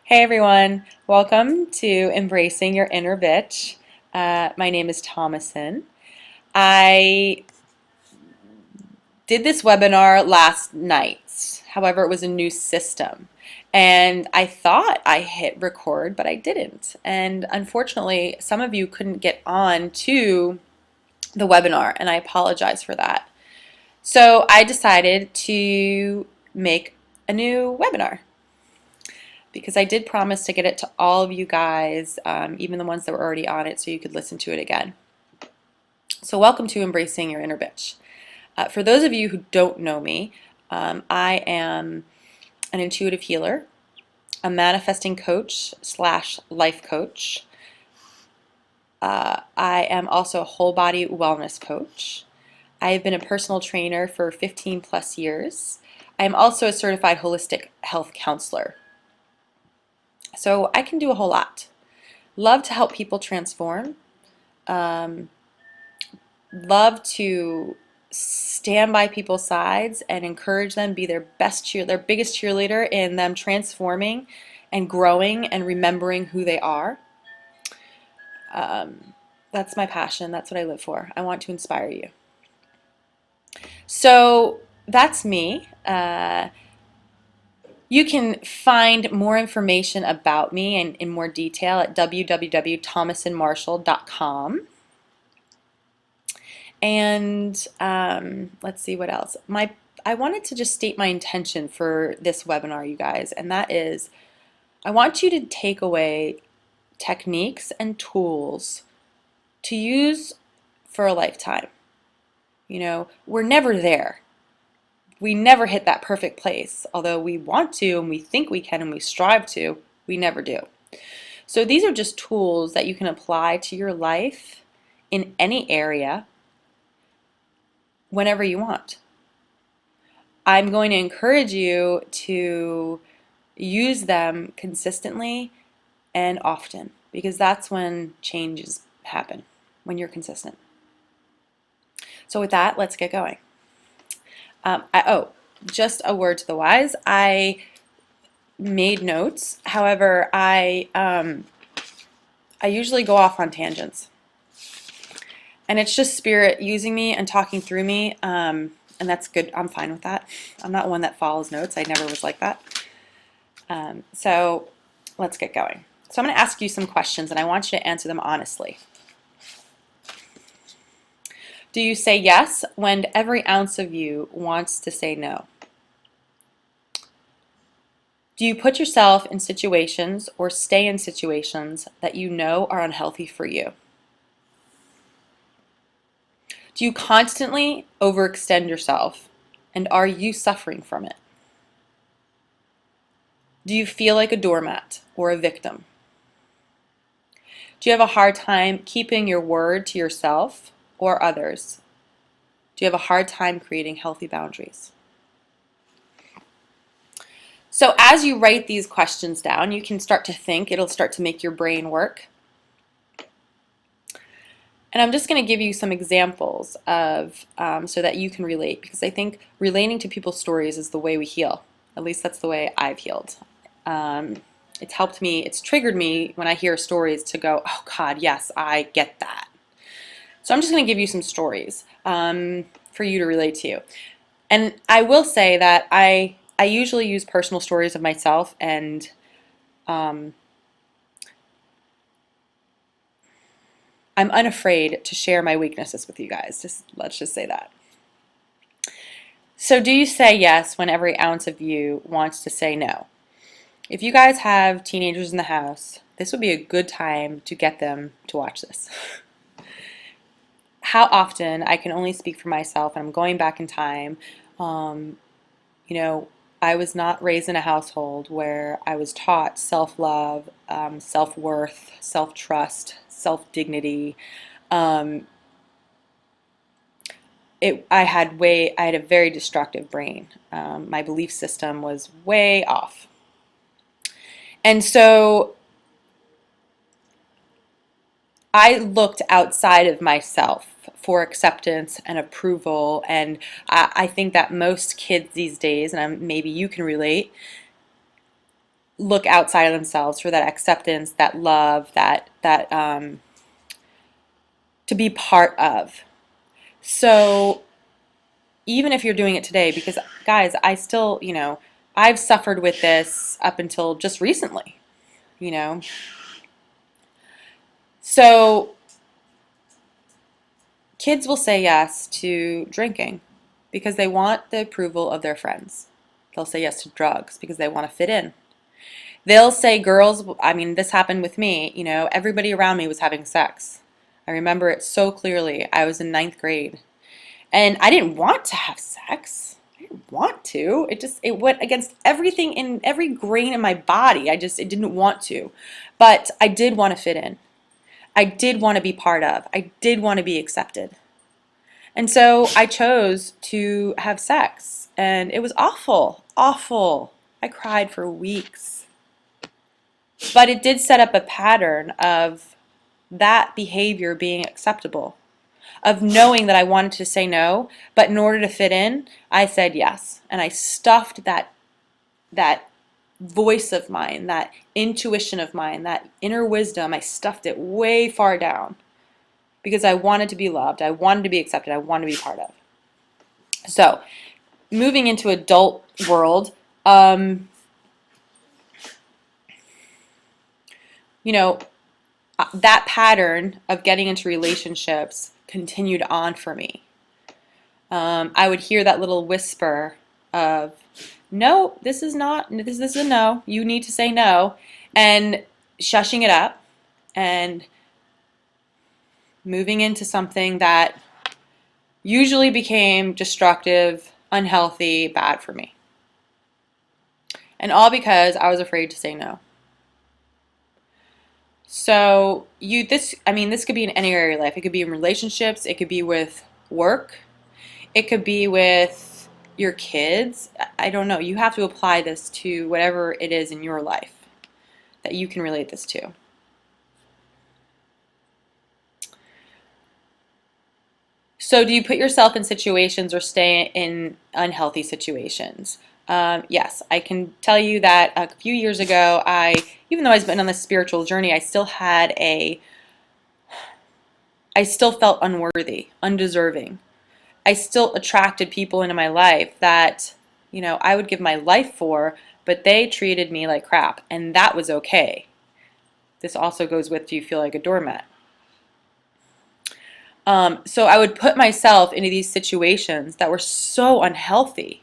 Hey everyone, welcome to Embracing Your Inner Bitch. My name is Thomason. I did this webinar last night. However, it was a new system. And I thought I hit record, but I didn't. And unfortunately, some of you couldn't get on to the webinar, and I apologize for that. So I decided to make a new webinar, because I did promise to get it to all of you guys, even the ones that were already on it, so you could listen to it again. So welcome to Embracing Your Inner Bitch. For those of you who don't know me, I am an intuitive healer, a manifesting coach slash life coach. I am also a whole body wellness coach. I have been a personal trainer for 15 plus years. I am also a certified holistic health counselor. So I can do a whole lot. Love to help people transform. Love to stand by people's sides and encourage them, be their their biggest cheerleader in them transforming and growing and remembering who they are. That's my passion. That's what I live for. I want to inspire you. So that's me. You can find more information about me and in more detail at www.thomasonmarshall.com. And let's see what else. I wanted to just state my intention for this webinar, you guys, and that is I want you to take away techniques and tools to use for a lifetime. You know, we're never there. We never hit that perfect place, although we want to and we think we can and we strive to, we never do. So these are just tools that you can apply to your life in any area whenever you want. I'm going to encourage you to use them consistently and often, because that's when changes happen, when you're consistent. So with that, let's get going. Just a word to the wise. I made notes. However, I usually go off on tangents. And it's just spirit using me and talking through me, and that's good. I'm fine with that. I'm not one that follows notes. I never was like that. So let's get going. So I'm going to ask you some questions, and I want you to answer them honestly. Do you say yes when every ounce of you wants to say no? Do you put yourself in situations or stay in situations that you know are unhealthy for you? Do you constantly overextend yourself, and are you suffering from it? Do you feel like a doormat or a victim? Do you have a hard time keeping your word to yourself or others? Do you have a hard time creating healthy boundaries? So as you write these questions down, you can start to think. It'll start to make your brain work. And I'm just going to give you some examples of so that you can relate, because I think relating to people's stories is the way we heal. At least that's the way I've healed. It's helped me, it's triggered me when I hear stories to go, oh God, yes, I get that. So I'm just going to give you some stories for you to relate to. And I will say that I usually use personal stories of myself, and I'm unafraid to share my weaknesses with you guys. Let's just say that. So do you say yes when every ounce of you wants to say no? If you guys have teenagers in the house, this would be a good time to get them to watch this. How often, I can only speak for myself, and I'm going back in time, you know, I was not raised in a household where I was taught self-love, self-worth, self-trust, self-dignity. I had a very destructive brain. My belief system was way off. And so I looked outside of myself for acceptance and approval, and I think that most kids these days, and maybe you can relate, look outside of themselves for that acceptance, that love, that to be part of. So even if you're doing it today, because guys, I still, I've suffered with this up until just recently, you know. So kids will say yes to drinking because they want the approval of their friends. They'll say yes to drugs because they want to fit in. They'll say girls, I mean, this happened with me, everybody around me was having sex. I remember it so clearly. I was in ninth grade and I didn't want to have sex. I didn't want to. It went against everything in every grain in my body. It didn't want to. But I did want to fit in. I did want to be part of. I did want to be accepted. And so I chose to have sex. And it was awful, awful. I cried for weeks. But it did set up a pattern of that behavior being acceptable, of knowing that I wanted to say no, but in order to fit in, I said yes. And I stuffed that voice of mine, that intuition of mine, that inner wisdom, I stuffed it way far down because I wanted to be loved, I wanted to be accepted, I wanted to be part of. So, moving into adult world, that pattern of getting into relationships continued on for me. I would hear that little whisper of, no, this is a no, you need to say no, and shushing it up and moving into something that usually became destructive, unhealthy, bad for me. And all because I was afraid to say no. So this could be in any area of your life. It could be in relationships, it could be with work, it could be with your kids. I don't know. You have to apply this to whatever it is in your life that you can relate this to. So do you put yourself in situations or stay in unhealthy situations? Yes, I can tell you that a few years ago, even though I've been on this spiritual journey, I still felt unworthy, undeserving. I still attracted people into my life that, I would give my life for, but they treated me like crap, and that was okay. This also goes with, do you feel like a doormat? So I would put myself into these situations that were so unhealthy,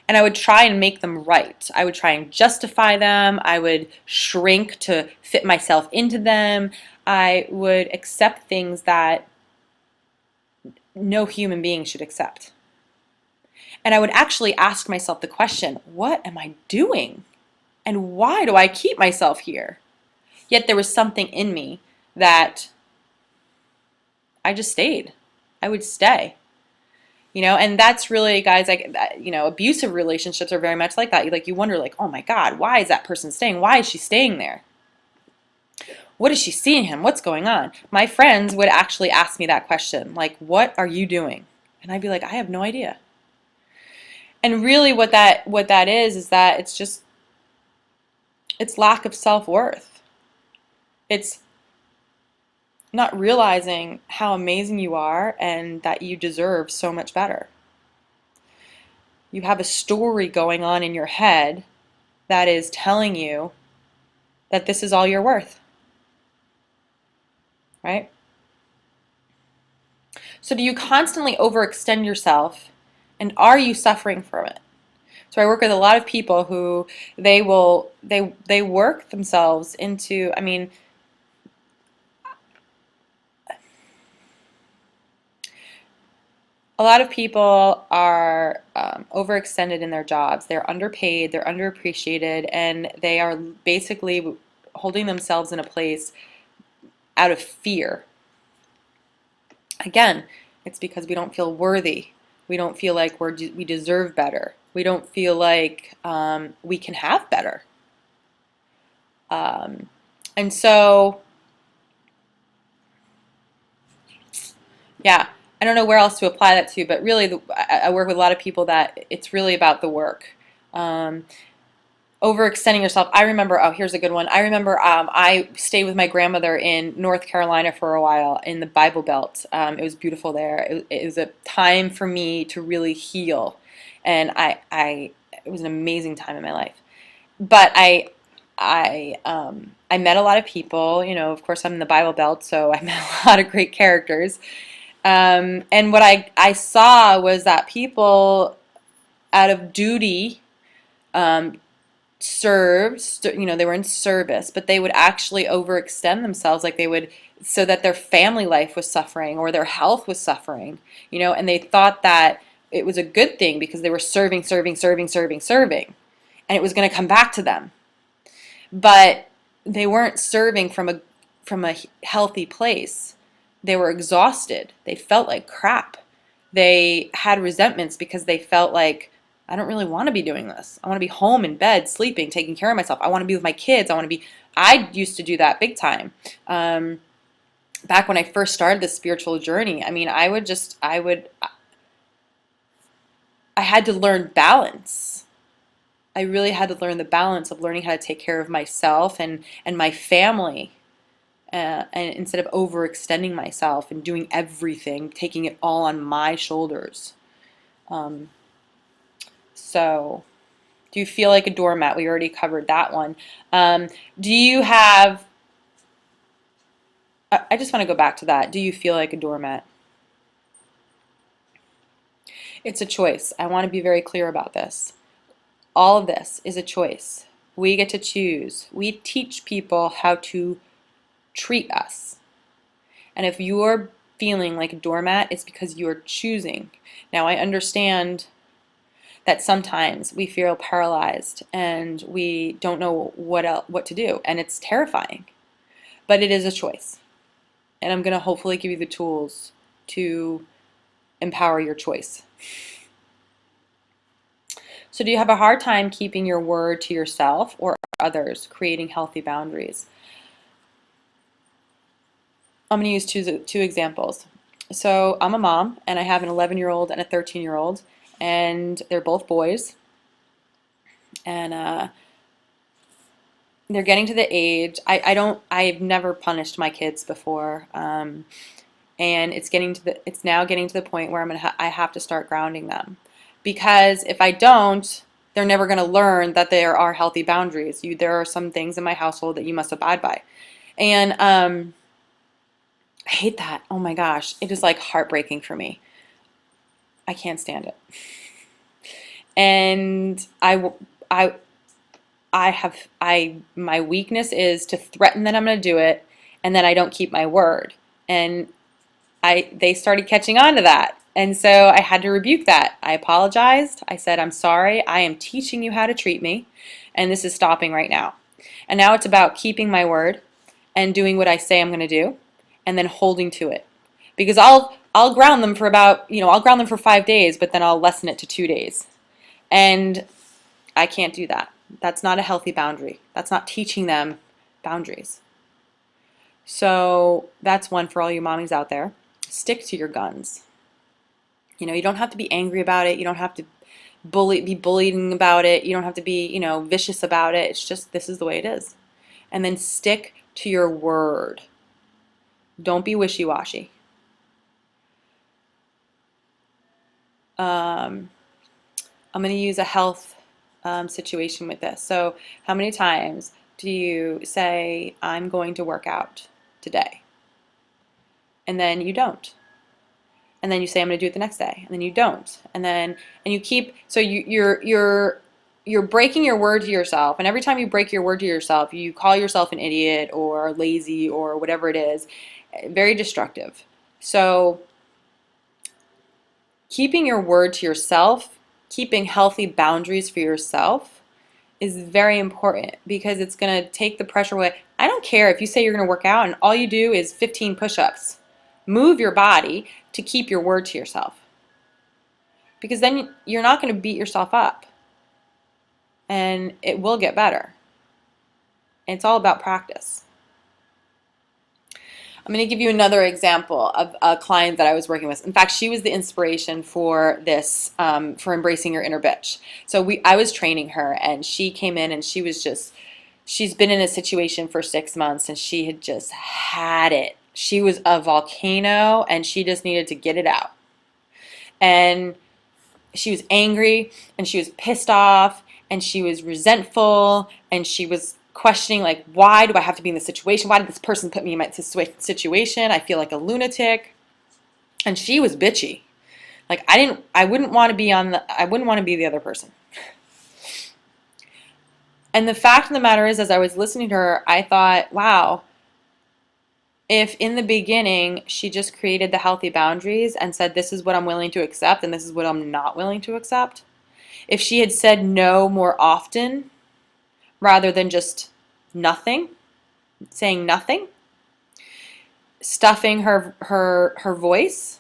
and I would try and make them right. I would try and justify them. I would shrink to fit myself into them. I would accept things that no human being should accept. And I would actually ask myself the question, what am I doing? And why do I keep myself here? Yet there was something in me that I just stayed. I would stay. And that's really, guys, abusive relationships are very much like that. You wonder, oh my God, why is that person staying? Why is she staying there? What is she seeing him? What's going on? My friends would actually ask me that question, like, what are you doing? And I'd be like, I have no idea. And really what that is that it's lack of self-worth. It's not realizing how amazing you are and that you deserve so much better. You have a story going on in your head that is telling you that this is all you're worth. Right? So do you constantly overextend yourself, and are you suffering from it? So I work with a lot of people who they work themselves into, a lot of people are overextended in their jobs. They're underpaid, they're underappreciated, and they are basically holding themselves in a place out of fear. Again, it's because we don't feel worthy. We don't feel like we deserve better. We don't feel like we can have better. And so, yeah, I don't know where else to apply that to, but really I work with a lot of people that it's really about the work. overextending yourself. I remember, oh, here's a good one. I remember I stayed with my grandmother in North Carolina for a while in the Bible Belt. It was beautiful there. It was a time for me to really heal, and it was an amazing time in my life. But I met a lot of people. You know, of course, I'm in the Bible Belt, so I met a lot of great characters. And what I saw was that people, out of duty, um, served, you know, they were in service, but they would actually overextend themselves, like they would, so that their family life was suffering or their health was suffering, you know, and they thought that it was a good thing because they were serving, serving, serving, serving, serving, and it was going to come back to them. But they weren't serving from a healthy place. They were exhausted. They felt like crap. They had resentments because they felt like, I don't really want to be doing this. I want to be home in bed, sleeping, taking care of myself. I want to be with my kids. I used to do that big time. Back when I first started this spiritual journey, I mean, I had to learn balance. I really had to learn the balance of learning how to take care of myself and my family, and instead of overextending myself and doing everything, taking it all on my shoulders. Um, so, do you feel like a doormat? We already covered that one. Do you have, I just want to go back to that. Do you feel like a doormat? It's a choice. I want to be very clear about this. All of this is a choice. We get to choose. We teach people how to treat us. And if you're feeling like a doormat, it's because you're choosing. Now, I understand that sometimes we feel paralyzed and we don't know what to do, and it's terrifying. But it is a choice. And I'm going to hopefully give you the tools to empower your choice. So do you have a hard time keeping your word to yourself or others, creating healthy boundaries? I'm going to use two examples. So I'm a mom, and I have an 11-year-old and a 13-year-old, and they're both boys. And they're getting to the age, I've never punished my kids before. And it's now getting to the point where I have to start grounding them. Because if I don't, they're never going to learn that there are healthy boundaries. There are some things in my household that you must abide by. And I hate that. Oh my gosh. It is like heartbreaking for me. I can't stand it. And my weakness is to threaten that I'm going to do it, and then I don't keep my word. And they started catching on to that. And so I had to rebuke that. I apologized. I said, I'm sorry. I am teaching you how to treat me, and this is stopping right now. And now it's about keeping my word and doing what I say I'm going to do, and then holding to it. Because I'll ground them for I'll ground them for 5 days, but then I'll lessen it to 2 days. And I can't do that. That's not a healthy boundary. That's not teaching them boundaries. So that's one for all you mommies out there. Stick to your guns. You don't have to be angry about it. You don't have to be bullying about it. You don't have to be, vicious about it. It's just, this is the way it is. And then stick to your word. Don't be wishy-washy. I'm going to use a health situation with this. So how many times do you say, I'm going to work out today? And then you don't. And then you say, I'm going to do it the next day. And then you don't. And you keep, so you're breaking your word to yourself. And every time you break your word to yourself, you call yourself an idiot or lazy or whatever it is. Very destructive. So keeping your word to yourself, keeping healthy boundaries for yourself is very important, because it's going to take the pressure away. I don't care if you say you're going to work out and all you do is 15 push-ups. Move your body to keep your word to yourself, because then you're not going to beat yourself up, and it will get better. And it's all about practice. I'm going to give you another example of a client that I was working with. In fact, she was the inspiration for this, for embracing your inner bitch. So I was training her, and she came in, and she's been in a situation for 6 months, and she had just had it. She was a volcano, and she just needed to get it out. And she was angry, and she was pissed off, and she was resentful, and she was questioning, like, why do I have to be in this situation? Why did this person put me in my situation? I feel like a lunatic. And she was bitchy. Like, I wouldn't want to be the other person. And the fact of the matter is, as I was listening to her, I thought, wow, if in the beginning she just created the healthy boundaries and said, this is what I'm willing to accept and this is what I'm not willing to accept, if she had said no more often rather than just nothing, saying nothing, stuffing her voice,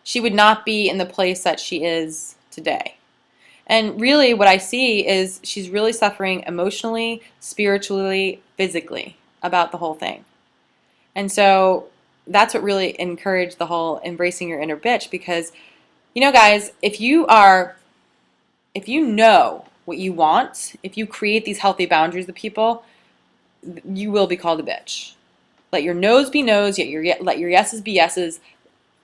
she would not be in the place that she is today. And really what I see is she's really suffering emotionally, spiritually, physically about the whole thing. And so that's what really encouraged the whole embracing your inner bitch, because, you know, guys, if you know what you want, if you create these healthy boundaries with people, you will be called a bitch. Let your no's be no's, let your yeses be yeses.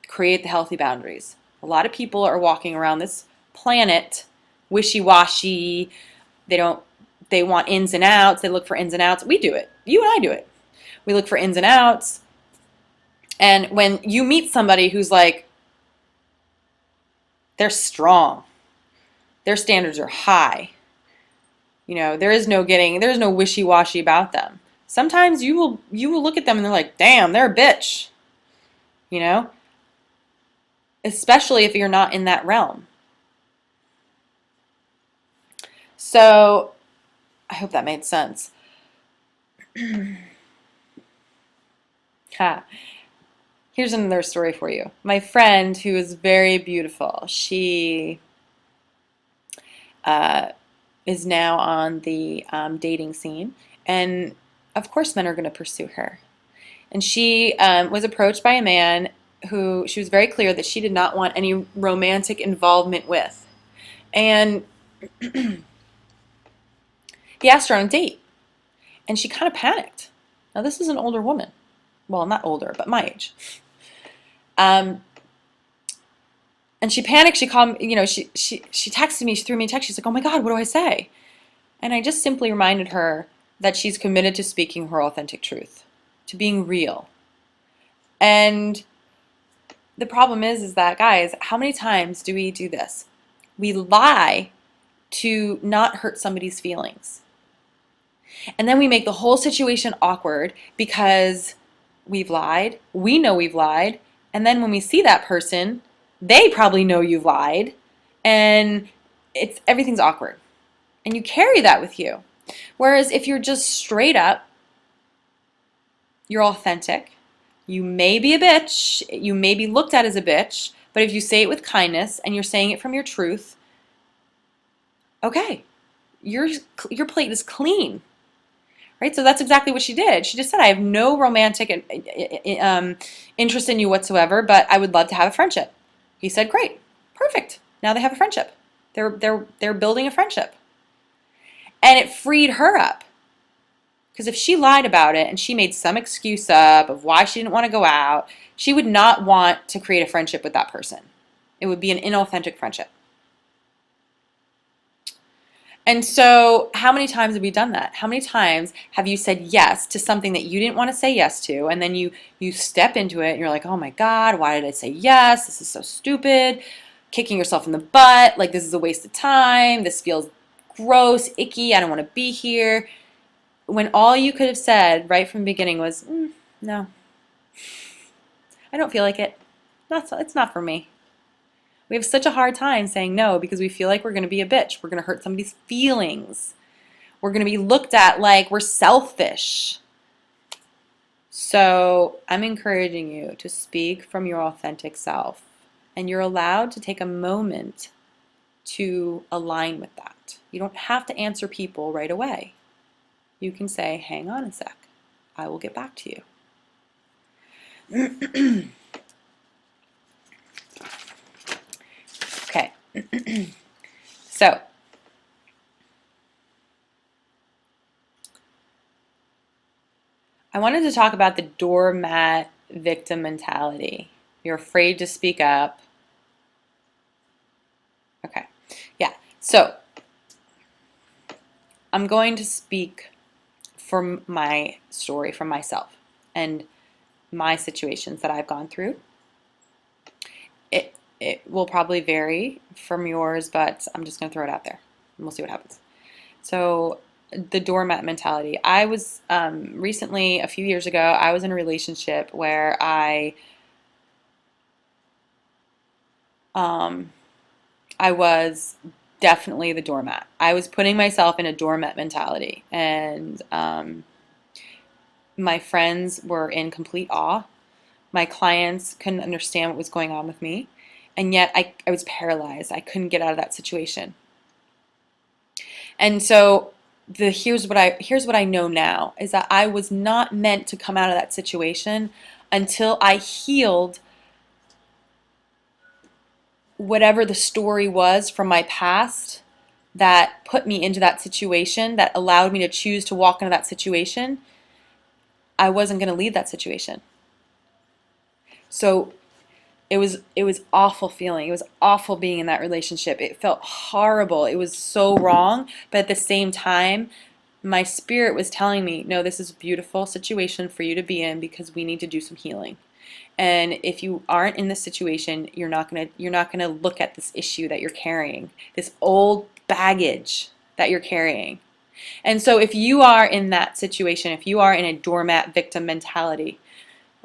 Create the healthy boundaries. A lot of people are walking around this planet wishy-washy. They want ins and outs. They look for ins and outs. We do it. You and I do it. We look for ins and outs. And when you meet somebody who's like, they're strong, their standards are high, you know, there's no wishy-washy about them. Sometimes you will look at them and they're like, damn, they're a bitch, you know, especially if you're not in that realm. So I hope that made sense. Ha. Here's another story for you. My friend, who is very beautiful, she is now on the dating scene, and of course men are going to pursue her. And she was approached by a man who she was very clear that she did not want any romantic involvement with. And he asked her on a date, and she kind of panicked. Now, this is an older woman. Well, not older, but my age. And she panicked. She called me, you know, she texted me, she threw me a text. She's like, oh my God, what do I say? And I just simply reminded her that she's committed to speaking her authentic truth, to being real. And the problem is that, guys, how many times do we do this? We lie to not hurt somebody's feelings. And then we make the whole situation awkward because we've lied. We know we've lied. And then when we see that person, they probably know you've lied. And everything's awkward. And you carry that with you. Whereas if you're just straight up, you're authentic, you may be a bitch, you may be looked at as a bitch, but if you say it with kindness and you're saying it from your truth, okay, your plate is clean. Right? So that's exactly what she did. She just said, I have no romantic interest in you whatsoever, but I would love to have a friendship. He said, great, perfect. Now they have a friendship. They're building a friendship. And it freed her up. Because if she lied about it and she made some excuse up of why she didn't want to go out, she would not want to create a friendship with that person. It would be an inauthentic friendship. And so how many times have we done that? How many times have you said yes to something that you didn't want to say yes to, and then you step into it and you're like, oh my God, why did I say yes? This is so stupid. Kicking yourself in the butt, like this is a waste of time. This feels gross, icky, I don't want to be here. When all you could have said right from the beginning was, no, I don't feel like it. It's not for me. We have such a hard time saying no because we feel like we're going to be a bitch. We're going to hurt somebody's feelings. We're going to be looked at like we're selfish. So I'm encouraging you to speak from your authentic self. And you're allowed to take a moment to align with that. You don't have to answer people right away. You can say, hang on a sec. I will get back to you. Okay. So, I wanted to talk about the doormat victim mentality. You're afraid to speak up. Okay. Yeah. So, I'm going to speak from my story, from myself, and my situations that I've gone through. It will probably vary from yours, but I'm just going to throw it out there, and we'll see what happens. So, the doormat mentality. I was recently, a few years ago, I was in a relationship where um, I was definitely the doormat. I was putting myself in a doormat mentality, and my friends were in complete awe. My clients couldn't understand what was going on with me, and yet I was paralyzed. I couldn't get out of that situation. And so here's what I know now is that I was not meant to come out of that situation until I healed whatever the story was from my past that put me into that situation, that allowed me to choose to walk into that situation. I wasn't going to leave that situation. So it was awful feeling. It was awful being in that relationship. It felt horrible. It was so wrong, but at the same time, my spirit was telling me, no, this is a beautiful situation for you to be in because we need to do some healing. And if you aren't in this situation, you're not gonna look at this issue that you're carrying, this old baggage that you're carrying. And so if you are in that situation, if you are in a doormat victim mentality,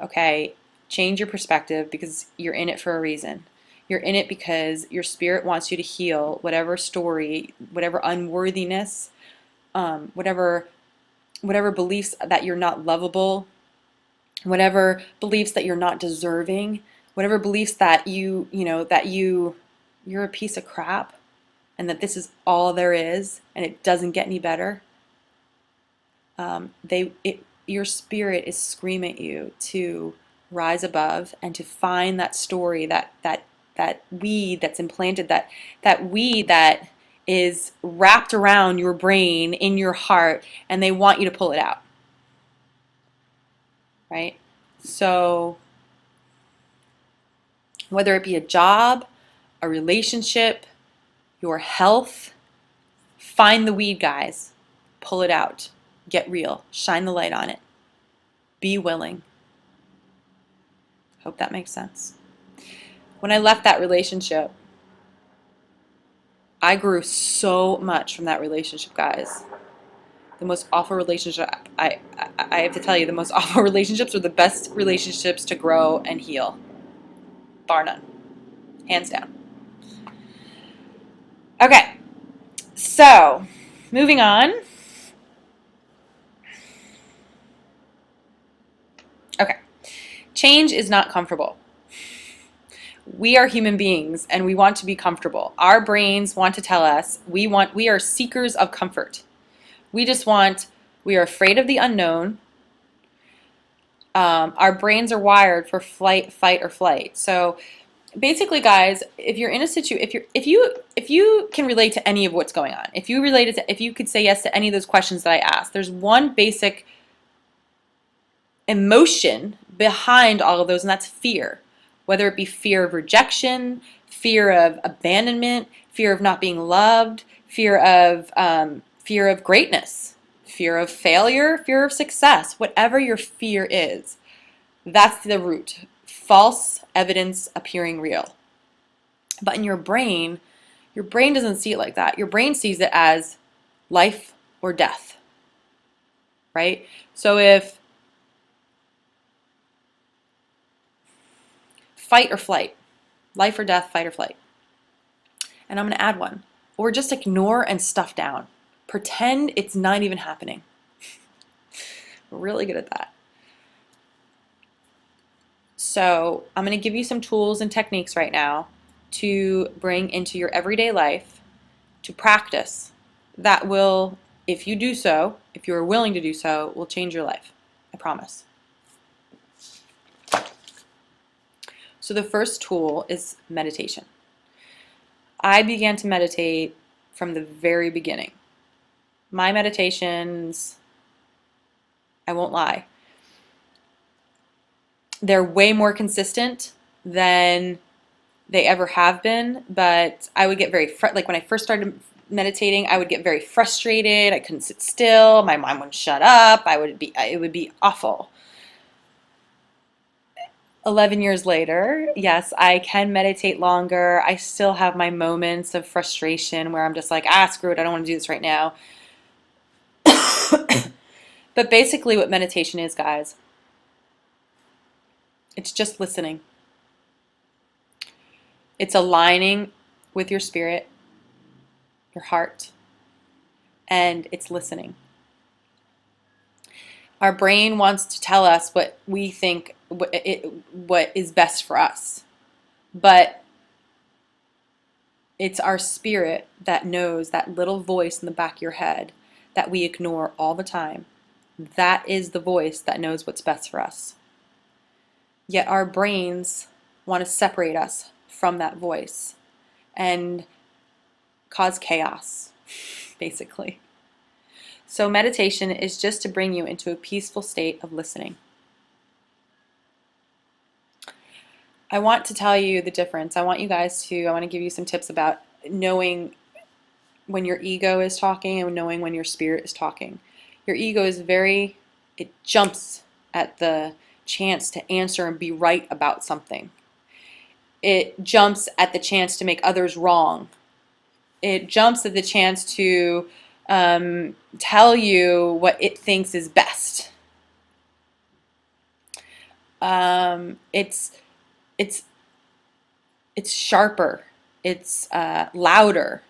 okay, change your perspective because you're in it for a reason. You're in it because your spirit wants you to heal whatever story, whatever unworthiness, whatever beliefs that you're not lovable, whatever beliefs that you're not deserving, whatever beliefs that you're a piece of crap and that this is all there is and it doesn't get any better. Your spirit is screaming at you to rise above and to find that story, that weed that's implanted, that weed that is wrapped around your brain in your heart, and they want you to pull it out, right? So whether it be a job, a relationship, your health, find the weed, guys. Pull it out. Get real. Shine the light on it. Be willing. Hope that makes sense. When I left that relationship, I grew so much from that relationship, guys. The most awful relationship, I have to tell you, the most awful relationships are the best relationships to grow and heal. Bar none. Hands down. Okay, so moving on. Okay, change is not comfortable. We are human beings and we want to be comfortable. Our brains want to tell us we are seekers of comfort. We are afraid of the unknown. Our brains are wired for flight, fight, or flight. So basically, guys, if you're in a situation, if you can relate to any of what's going on, if you could say yes to any of those questions that I asked, there's one basic emotion behind all of those, and that's fear. Whether it be fear of rejection, fear of abandonment, fear of not being loved, fear of greatness, fear of failure, fear of success, whatever your fear is, that's the root. False evidence appearing real. But in your brain doesn't see it like that. Your brain sees it as life or death, right? So if fight or flight, life or death, fight or flight. And I'm going to add one. Or just ignore and stuff down. Pretend it's not even happening. We're really good at that. So I'm going to give you some tools and techniques right now to bring into your everyday life to practice that will, if you do so, if you're willing to do so, will change your life. I promise. So the first tool is meditation. I began to meditate from the very beginning. My meditations, I won't lie, they're way more consistent than they ever have been, but I would get like when I first started meditating, I would get very frustrated. I couldn't sit still. My mind wouldn't shut up. It would be awful. 11 years later, yes, I can meditate longer. I still have my moments of frustration where I'm just like, screw it, I don't want to do this right now. But basically what meditation is, guys, it's just listening. It's aligning with your spirit, your heart, and it's listening. Our brain wants to tell us what we think, what is best for us. But it's our spirit that knows, that little voice in the back of your head that we ignore all the time. That is the voice that knows what's best for us. Yet our brains want to separate us from that voice and cause chaos, basically. So meditation is just to bring you into a peaceful state of listening. I want to tell you the difference. I want to give you some tips about knowing when your ego is talking and knowing when your spirit is talking. Your ego is it jumps at the chance to answer and be right about something. It jumps at the chance to make others wrong. It jumps at the chance to tell you what it thinks is best. It's sharper. It's louder.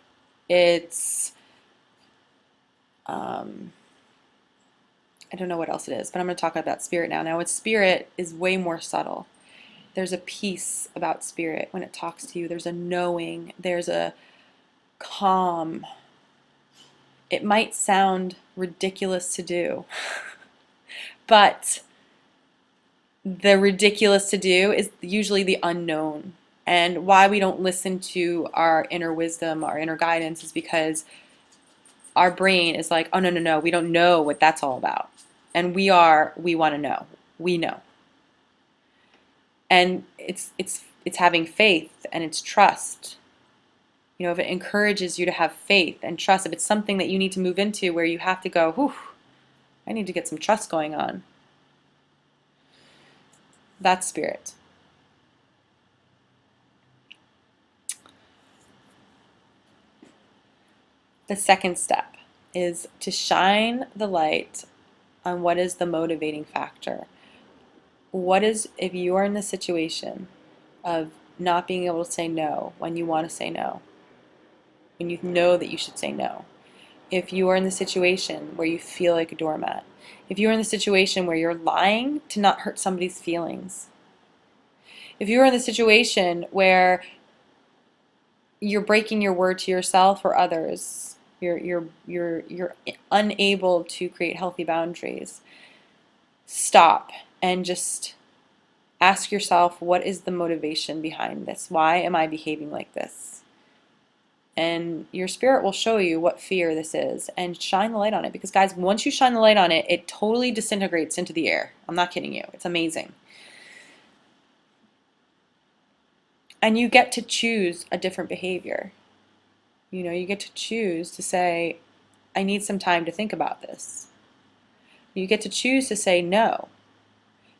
It's I don't know what else it is, but I'm going to talk about spirit now. Now, with spirit is way more subtle. There's a peace about spirit when it talks to you. There's a knowing. There's a calm. It might sound ridiculous to do, but the ridiculous to do is usually the unknown. And why we don't listen to our inner wisdom, our inner guidance, is because our brain is like, oh, no, we don't know what that's all about. And we want to know. We know. And it's having faith and it's trust. You know, if it encourages you to have faith and trust, if it's something that you need to move into where you have to go, whew, I need to get some trust going on. That's spirit. The second step is to shine the light on what is the motivating factor. What is, if you are in the situation of not being able to say no when you want to say no, when you know that you should say no, if you are in the situation where you feel like a doormat, if you're in the situation where you're lying to not hurt somebody's feelings, if you're in the situation where you're breaking your word to yourself or others, you're unable to create healthy boundaries, stop and just ask yourself, what is the motivation behind this? Why am I behaving like this? And your spirit will show you what fear this is and shine the light on it. Because guys, once you shine the light on it, it totally disintegrates into the air. I'm not kidding you. It's amazing. And you get to choose a different behavior. You know, you get to choose to say, I need some time to think about this. You get to choose to say no.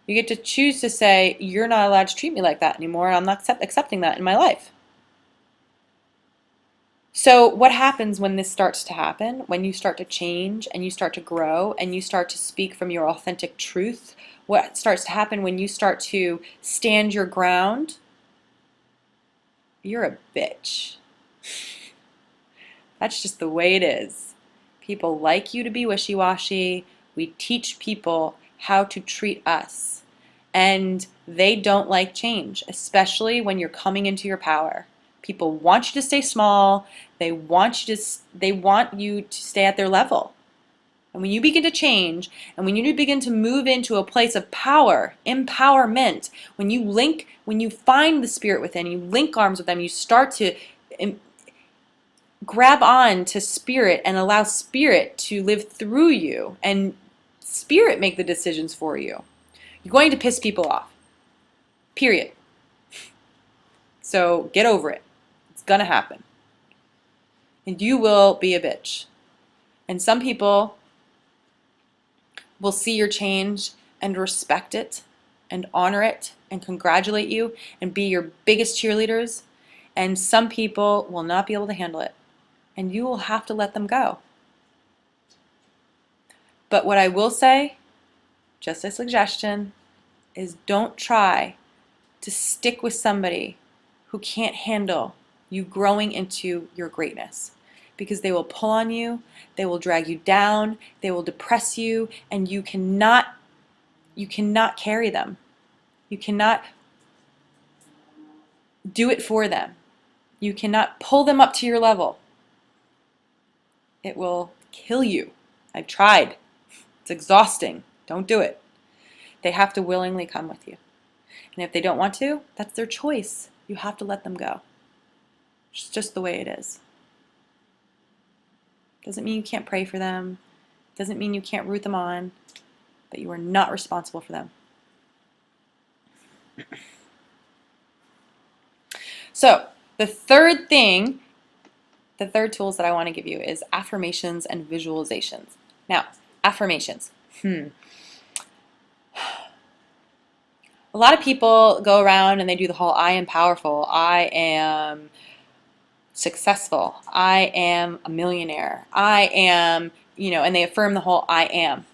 You get to choose to say, you're not allowed to treat me like that anymore, and I'm not accepting that in my life. So what happens when this starts to happen, when you start to change and you start to grow and you start to speak from your authentic truth? What starts to happen when you start to stand your ground? You're a bitch. That's just the way it is. People like you to be wishy-washy. We teach people how to treat us. And they don't like change, especially when you're coming into your power. People want you to stay small. They want you to stay at their level. And when you begin to change, and when you begin to move into a place of power, empowerment, when you find the Spirit within, you link arms with them, you start to grab on to Spirit and allow Spirit to live through you, and Spirit make the decisions for you. You're going to piss people off. Period. So get over it. It's going to happen. And you will be a bitch. And some people will see your change and respect it and honor it and congratulate you and be your biggest cheerleaders. And some people will not be able to handle it. And you will have to let them go. But what I will say, just a suggestion, is don't try to stick with somebody who can't handle you growing into your greatness, because they will pull on you, they will drag you down, they will depress you, and you cannot carry them. You cannot do it for them. You cannot pull them up to your level. It will kill you. I've tried. It's exhausting. Don't do it. They have to willingly come with you. And if they don't want to, that's their choice. You have to let them go. It's just the way it is. Doesn't mean you can't pray for them. Doesn't mean you can't root them on. But you are not responsible for them. So, the third tools that I want to give you is affirmations and visualizations. Now, affirmations. A lot of people go around and they do the whole I am powerful, I am successful, I am a millionaire, I am, and they affirm the whole I am.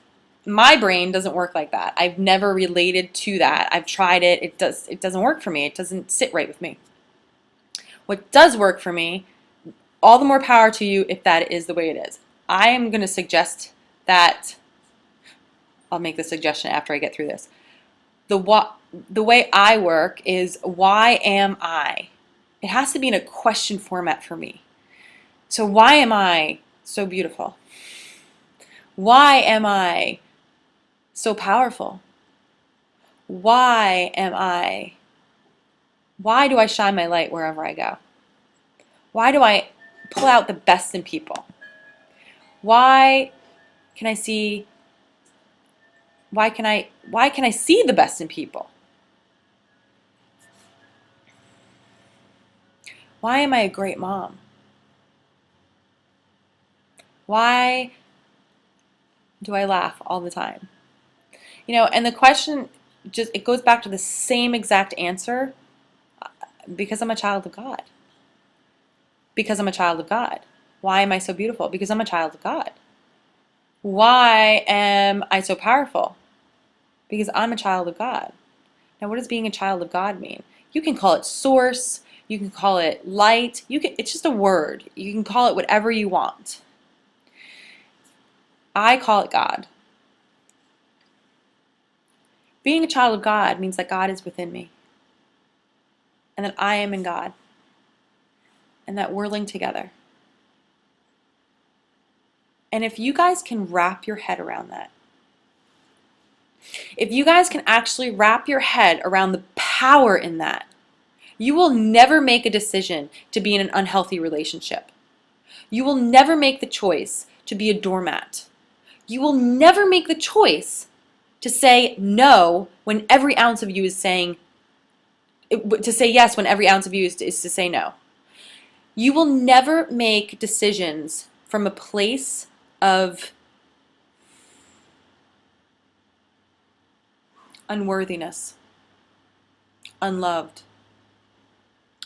My brain doesn't work like that. I've never related to that. I've tried it. It doesn't work for me. It doesn't sit right with me. What does work for me, all the more power to you if that is the way it is. I am going to suggest that, I'll make the suggestion after I get through this. The way I work is, why am I? It has to be in a question format for me. So why am I so beautiful? Why am I so powerful? Why do I shine my light wherever I go? Why do I pull out the best in people? Why can I see the best in people? Why am I a great mom? Why do I laugh all the time? And the question it goes back to the same exact answer, because I'm a child of God. Because I'm a child of God. Why am I so beautiful? Because I'm a child of God. Why am I so powerful? Because I'm a child of God. Now, what does being a child of God mean? You can call it source, you can call it light, it's just a word. You can call it whatever you want. I call it God. Being a child of God means that God is within me, and that I am in God, and that we're linked together. And if you guys can wrap your head around that, if you guys can actually wrap your head around the power in that, you will never make a decision to be in an unhealthy relationship. You will never make the choice to be a doormat. You will never make the choice to say no when every ounce of you is saying, to say yes when every ounce of you is to say no. You will never make decisions from a place of unworthiness, unloved,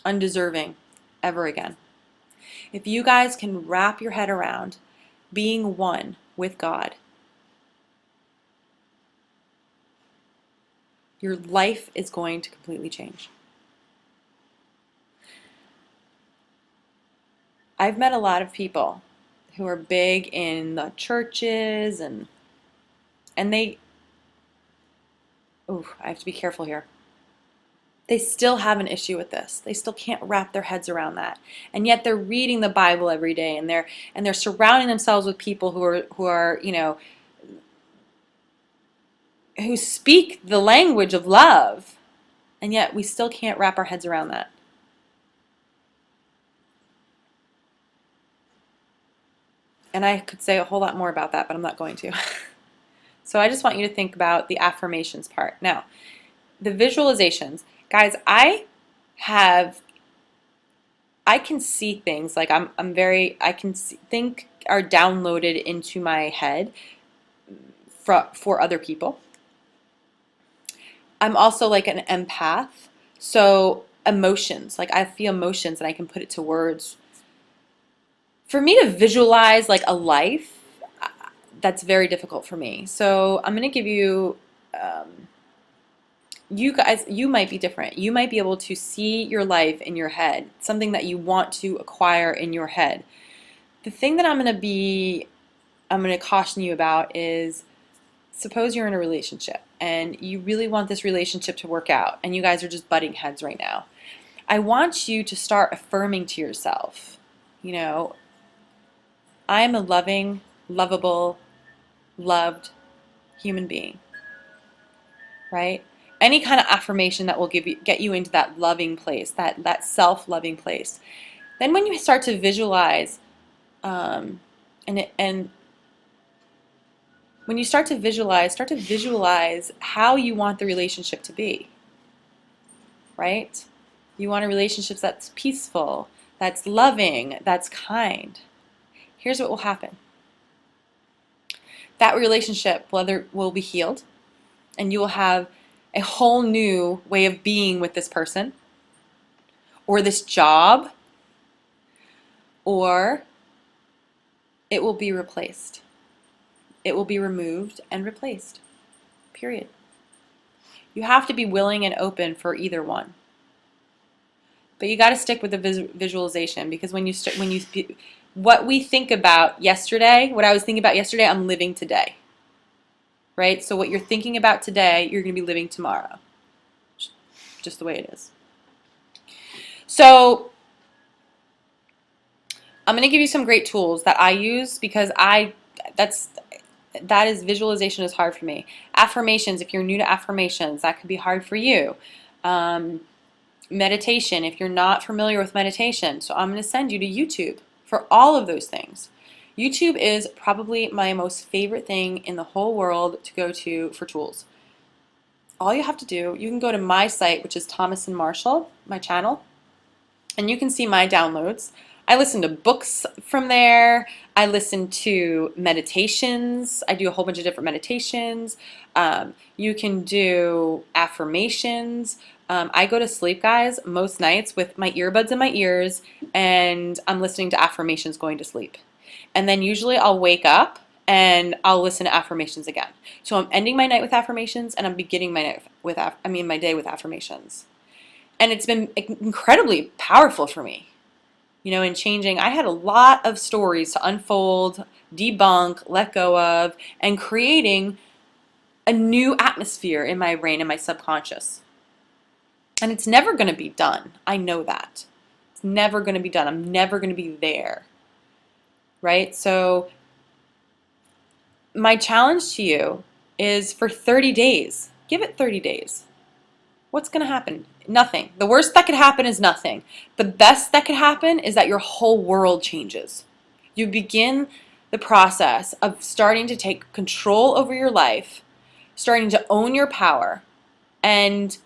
undeserving ever again. If you guys can wrap your head around being one with God, your life is going to completely change. I've met a lot of people who are big in the churches and they, I have to be careful here. They still have an issue with this. They still can't wrap their heads around that. And yet they're reading the Bible every day, and they're surrounding themselves with people who are, who speak the language of love. And yet we still can't wrap our heads around that. And I could say a whole lot more about that, but I'm not going to. So I just want you to think about the affirmations part. Now, the visualizations. Guys, I can see things like I can think are downloaded into my head for other people. I'm also like an empath. So emotions, like I feel emotions and I can put it to words. For me to visualize like a life, that's very difficult for me. So I'm going to give you, you guys, you might be different. You might be able to see your life in your head, something that you want to acquire in your head. The thing that I'm going to caution you about is, suppose you're in a relationship and you really want this relationship to work out and you guys are just butting heads right now. I want you to start affirming to yourself, I am a loving, lovable, loved human being, right? Any kind of affirmation that will get you into that loving place, that self-loving place. Then when you start to visualize, and when you start to visualize how you want the relationship to be, right? You want a relationship that's peaceful, that's loving, that's kind. Here's what will happen. That relationship will be healed, and you will have a whole new way of being with this person, or this job, or it will be replaced. It will be removed and replaced. Period. You have to be willing and open for either one. But you got to stick with the visualization, because what we think about yesterday, what I was thinking about yesterday, I'm living today. Right? So what you're thinking about today, you're going to be living tomorrow. Just the way it is. So I'm going to give you some great tools that I use, because visualization is hard for me. Affirmations, if you're new to affirmations, that could be hard for you. Meditation, if you're not familiar with meditation. So I'm going to send you to YouTube for all of those things. YouTube is probably my most favorite thing in the whole world to go to for tools. All you have to do, you can go to my site, which is Thomas and Marshall, my channel, and you can see my downloads. I listen to books from there. I listen to meditations. I do a whole bunch of different meditations. You can do affirmations. I go to sleep, guys, most nights with my earbuds in my ears, and I'm listening to affirmations going to sleep. And then usually I'll wake up and I'll listen to affirmations again. So I'm ending my night with affirmations, and I'm beginning my night my day with affirmations. And it's been incredibly powerful for me. In changing. I had a lot of stories to unfold, debunk, let go of, and creating a new atmosphere in my brain and my subconscious. And it's never going to be done. I know that. It's never going to be done. I'm never going to be there. Right? So my challenge to you is for 30 days. Give it 30 days. What's going to happen? Nothing. The worst that could happen is nothing. The best that could happen is that your whole world changes. You begin the process of starting to take control over your life, starting to own your power, and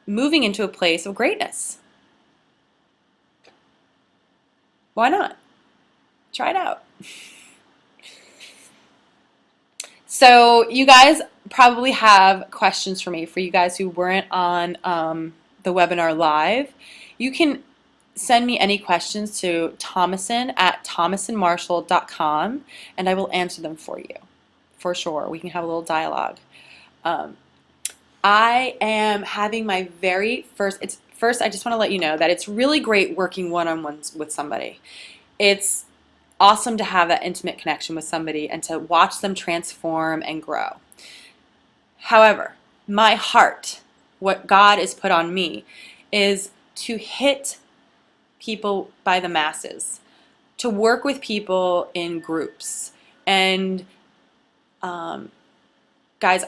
moving into a place of greatness. Why not? Try it out. So you guys probably have questions for me. For you guys who weren't on the webinar live, you can send me any questions to thomason@thomasandmarshall.com, and I will answer them for you, for sure. We can have a little dialogue. I am having my very first, I just want to let you know that it's really great working one-on-ones with somebody. It's awesome to have that intimate connection with somebody and to watch them transform and grow. However, my heart what God has put on me is to hit people by the masses, to work with people in groups. And guys,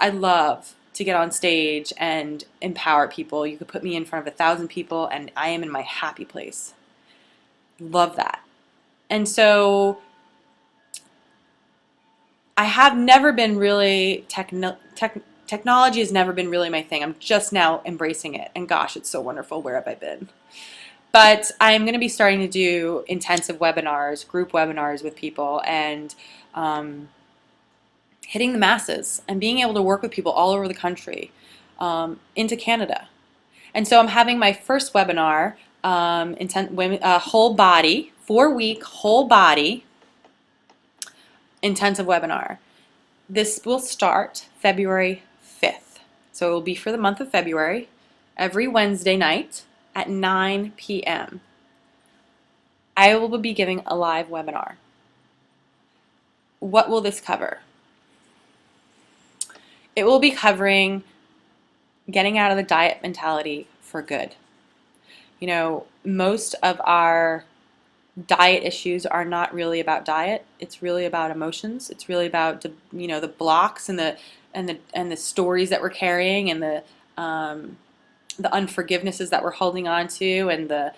I love to get on stage and empower people. You could put me in front of 1,000 people and I am in my happy place. Love that. And so I have never been really, technology has never been really my thing. I'm just now embracing it. And gosh, it's so wonderful. Where have I been? But I'm going to be starting to do intensive webinars, group webinars with people, and hitting the masses and being able to work with people all over the country, into Canada. And so I'm having my first webinar, whole body, 4-week whole body intensive webinar. This will start February 5th. So it will be for the month of February, every Wednesday night at 9 p.m. I will be giving a live webinar. What will this cover? It will be covering getting out of the diet mentality for good. You know, most of our diet issues are not really about diet. It's really about emotions. It's really about, you know, the blocks and the stories that we're carrying, and the unforgivenesses that we're holding on to, and the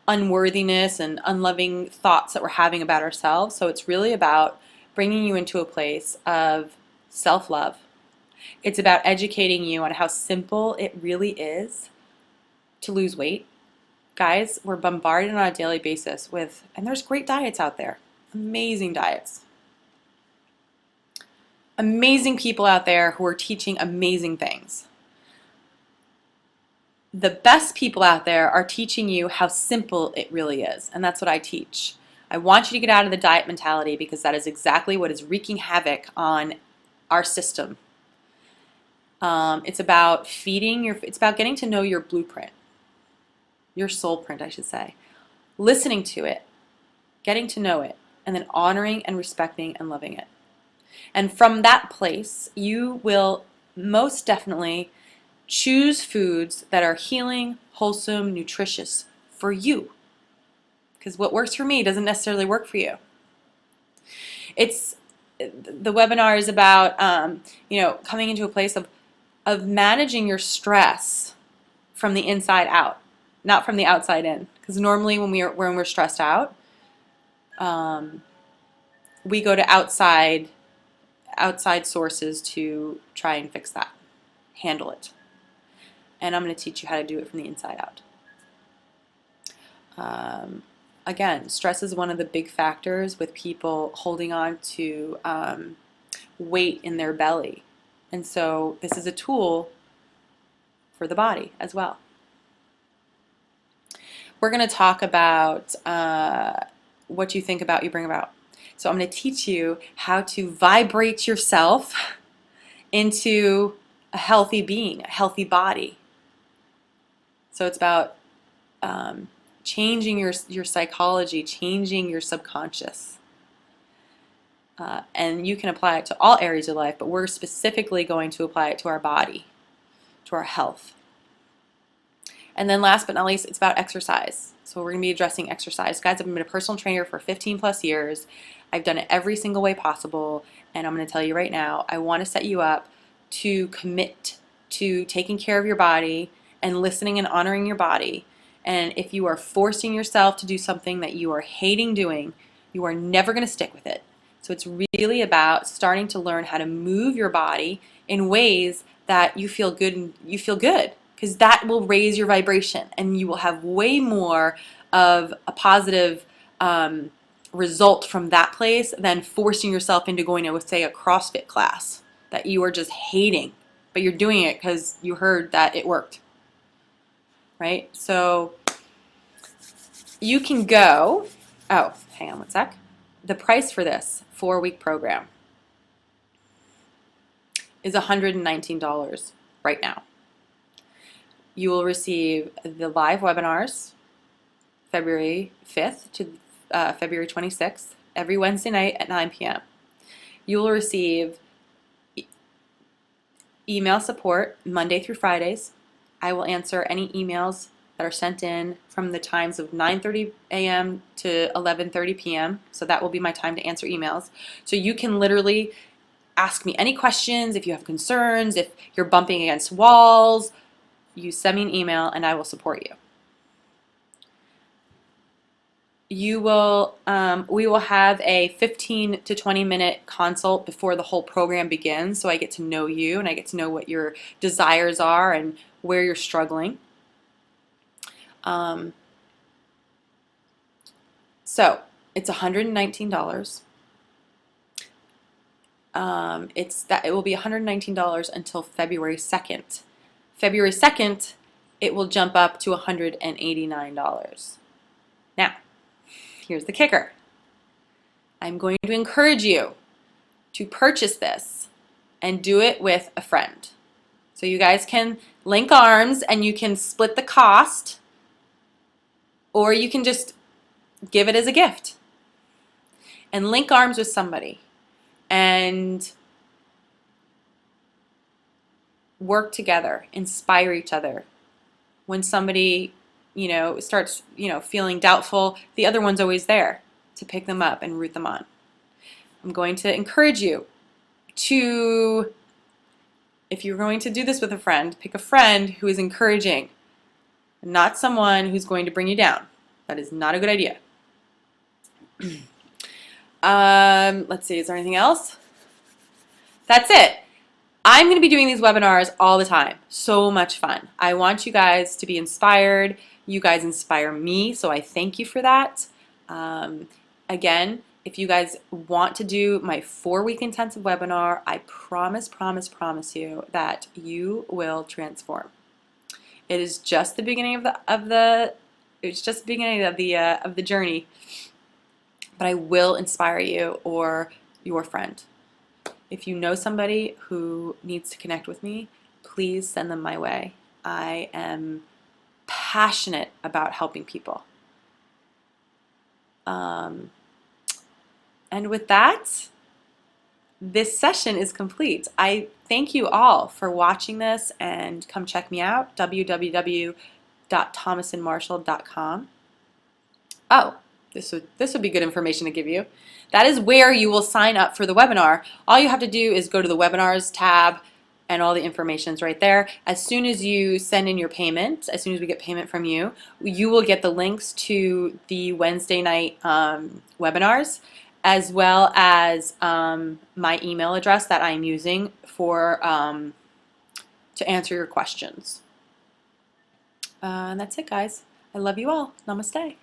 unworthiness and unloving thoughts that we're having about ourselves. So it's really about bringing you into a place of self-love. It's about educating you on how simple it really is to lose weight. Guys, we're bombarded on a daily basis with, and there's great diets out there, amazing diets. Amazing people out there who are teaching amazing things. The best people out there are teaching you how simple it really is, and that's what I teach. I want you to get out of the diet mentality, because that is exactly what is wreaking havoc on our system. It's about it's about getting to know your blueprint, your soul print, I should say, listening to it, getting to know it, and then honoring and respecting and loving it. And from that place, you will most definitely choose foods that are healing, wholesome, nutritious for you. Because what works for me doesn't necessarily work for you. The webinar is about you know, coming into a place of managing your stress from the inside out, not from the outside in. Because normally when we're stressed out, we go to outside sources to try and fix that, handle it. And I'm going to teach you how to do it from the inside out. Again, stress is one of the big factors with people holding on to weight in their belly. And so this is a tool for the body as well. We're going to talk about what you think about, you bring about. So I'm going to teach you how to vibrate yourself into a healthy being, a healthy body. So it's about changing your psychology, changing your subconscious. And you can apply it to all areas of life, but we're specifically going to apply it to our body, to our health. And then last but not least, it's about exercise. So we're going to be addressing exercise. Guys, I've been a personal trainer for 15 plus years. I've done it every single way possible. And I'm going to tell you right now, I want to set you up to commit to taking care of your body and listening and honoring your body. And if you are forcing yourself to do something that you are hating doing, you are never going to stick with it. So it's really about starting to learn how to move your body in ways that you feel good, and you feel good, because that will raise your vibration, and you will have way more of a positive result from that place than forcing yourself into going to, say, a CrossFit class that you are just hating, but you're doing it because you heard that it worked. Right? So you can go, oh, hang on one sec. The price for this 4-week program is $119 right now. You will receive the live webinars February 5th to February 26th, every Wednesday night at 9 p.m. You will receive email support Monday through Fridays, I will answer any emails that are sent in from the times of 9:30 a.m. to 11:30 p.m. So that will be my time to answer emails. So you can literally ask me any questions, if you have concerns, if you're bumping against walls, you send me an email and I will support you. We will have a 15 to 20-minute consult before the whole program begins, so I get to know you and I get to know what your desires are and where you're struggling. So it's $119. It will be $119 until February 2nd. February 2nd, it will jump up to $189. Now, here's the kicker. I'm going to encourage you to purchase this and do it with a friend. So you guys can link arms and you can split the cost, or you can just give it as a gift. And link arms with somebody and work together, inspire each other. When somebody, starts, feeling doubtful, the other one's always there to pick them up and root them on. I'm going to encourage you to, if you're going to do this with a friend, pick a friend who is encouraging, not someone who's going to bring you down. That is not a good idea. Let's see, is there anything else? That's it. I'm going to be doing these webinars all the time. So much fun. I want you guys to be inspired. You guys inspire me, so I thank you for that. Again, if you guys want to do my 4-week intensive webinar, I promise you that you will transform. It is just the beginning of the journey, but I will inspire you or your friend. If you know somebody who needs to connect with me, please send them my way. I am passionate about helping people. And with that, this session is complete. I thank you all for watching this, and come check me out, www.thomasonmarshall.com. Oh, this would be good information to give you. That is where you will sign up for the webinar. All you have to do is go to the webinars tab, and all the information is right there. As soon as you send in your payment, as soon as we get payment from you, you will get the links to the Wednesday night webinars, as well as my email address that I'm using for to answer your questions. And that's it, guys. I love you all. Namaste.